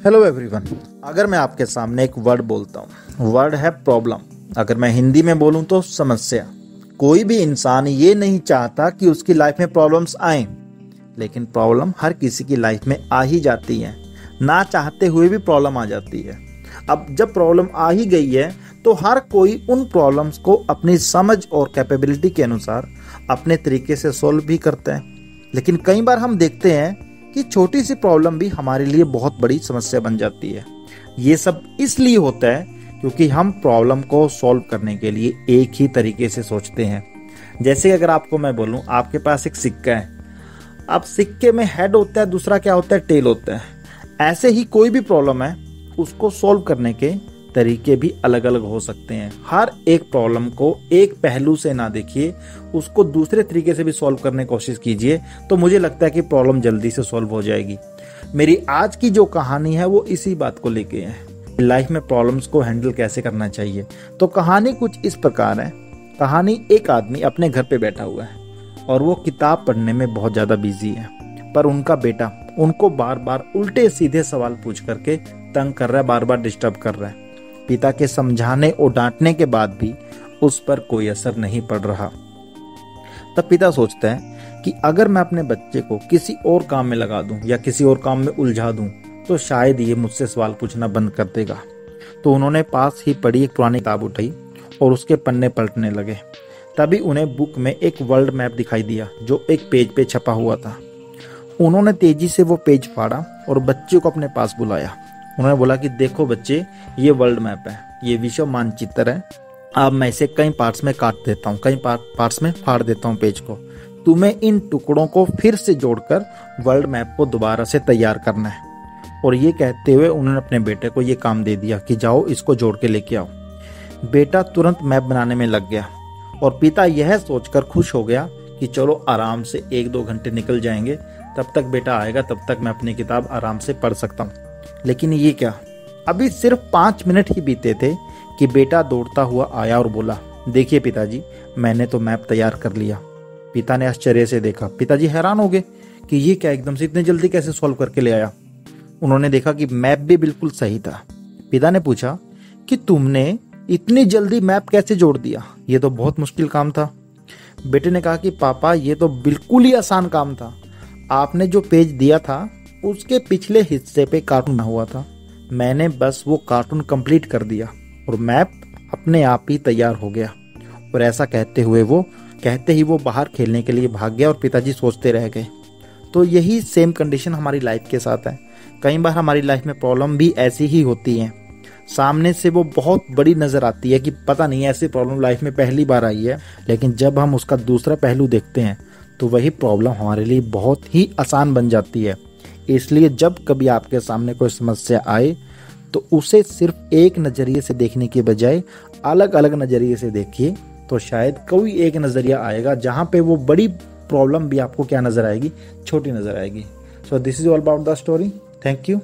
Hello everyone. अगर मैं आपके सामने एक वर्ड बोलता हूँ, वर्ड है प्रॉब्लम। अगर मैं हिंदी में बोलूँ तो समस्या। कोई भी इंसान ये नहीं चाहता कि उसकी लाइफ में प्रॉब्लम्स आएं, लेकिन प्रॉब्लम हर किसी की लाइफ में आ ही जाती है। ना चाहते हुए भी प्रॉब्लम आ जाती है। अब जब प्रॉब्लम आ ही गई है तो हर कोई उन प्रॉब्लम्स को अपनी समझ और कैपेबिलिटी के अनुसार अपने तरीके से सॉल्व भी करते हैं। लेकिन कई बार हम देखते हैं कि छोटी सी प्रॉब्लम भी हमारे लिए बहुत बड़ी समस्या बन जाती है। ये सब इसलिए होता है क्योंकि हम प्रॉब्लम को सॉल्व करने के लिए एक ही तरीके से सोचते हैं। जैसे अगर आपको मैं बोलूं, आपके पास एक सिक्का है। अब सिक्के में हेड होता है, दूसरा क्या होता है, टेल होता है। ऐसे ही कोई भी प्रॉब्लम है, उसको सॉल्व करने के तरीके भी अलग अलग हो सकते हैं। हर एक प्रॉब्लम को एक पहलू से ना देखिए, उसको दूसरे तरीके से भी सॉल्व करने की कोशिश कीजिए, तो मुझे लगता है कि प्रॉब्लम जल्दी से सॉल्व हो जाएगी। मेरी आज की जो कहानी है वो इसी बात को लेके है, लाइफ में प्रॉब्लम्स को हैंडल कैसे करना चाहिए। तो कहानी कुछ इस प्रकार है। कहानी, एक आदमी अपने घर पे बैठा हुआ है और वो किताब पढ़ने में बहुत ज्यादा बिजी है, पर उनका बेटा उनको बार बार उल्टे सीधे सवाल पूछ करके तंग कर रहा है, बार बार डिस्टर्ब कर रहा है। पिता के समझाने और डांटने के बाद भी उस पर कोई असर नहीं पड़ रहा। तब पिता सोचता है कि अगर मैं अपने बच्चे को किसी और काम में लगा दूं या किसी और काम में उलझा दूं तो शायद ये मुझसे सवाल पूछना बंद कर देगा। तो उन्होंने पास ही पड़ी एक पुरानी किताब उठाई और उसके पन्ने पलटने लगे। तभी उन्हें बुक में एक वर्ल्ड मैप दिखाई दिया जो एक पेज पे छपा हुआ था। उन्होंने तेजी से वो पेज फाड़ा और बच्चे को अपने पास बुलाया। उन्होंने बोला कि देखो बच्चे, ये वर्ल्ड मैप है, ये विश्व मानचित्र है। अब मैं इसे कई पार्ट्स में काट देता हूँ, कई पार्ट्स में फाड़ देता हूँ पेज को। तुम्हें इन टुकड़ों को फिर से जोड़कर वर्ल्ड मैप को दोबारा से तैयार करना है। और ये कहते हुए उन्होंने अपने बेटे को ये काम दे दिया कि जाओ इसको जोड़ के लेके आओ। बेटा तुरंत मैप बनाने में लग गया और पिता यह सोचकर खुश हो गया कि चलो आराम से 1-2 घंटे निकल जाएंगे, तब तक बेटा आएगा, तब तक मैं अपनी किताब आराम से पढ़ सकता हूँ। लेकिन ये क्या, अभी सिर्फ 5 मिनट ही बीते थे कि बेटा दौड़ता हुआ आया और बोला, देखिए पिताजी, मैंने तो मैप तैयार कर लिया। पिता ने आश्चर्य से देखा। पिताजी हैरान हो गए कि ये क्या, एकदम से इतने जल्दी कैसे सॉल्व करके ले आया। उन्होंने देखा कि मैप भी बिल्कुल सही था। पिता ने पूछा कि तुमने इतनी जल्दी मैप कैसे जोड़ दिया, ये तो बहुत मुश्किल काम था। बेटे ने कहा कि पापा, ये तो बिल्कुल ही आसान काम था। आपने जो पेज दिया था उसके पिछले हिस्से पे कार्टून बना हुआ था, मैंने बस वो कार्टून कंप्लीट कर दिया और मैप अपने आप ही तैयार हो गया। और ऐसा कहते ही वो बाहर खेलने के लिए भाग गया और पिताजी सोचते रह गए। तो यही सेम कंडीशन हमारी लाइफ के साथ है। कई बार हमारी लाइफ में प्रॉब्लम भी ऐसी ही होती है। सामने से वो बहुत बड़ी नजर आती है कि पता नहीं ऐसी प्रॉब्लम लाइफ में पहली बार आई है, लेकिन जब हम उसका दूसरा पहलू देखते हैं तो वही प्रॉब्लम हमारे लिए बहुत ही आसान बन जाती है। इसलिए जब कभी आपके सामने कोई समस्या आए तो उसे सिर्फ एक नज़रिए से देखने के बजाय अलग अलग नज़रिए से देखिए, तो शायद कोई एक नज़रिया आएगा जहाँ पे वो बड़ी प्रॉब्लम भी आपको क्या नज़र आएगी, छोटी नज़र आएगी। So this is all about the story. Thank you.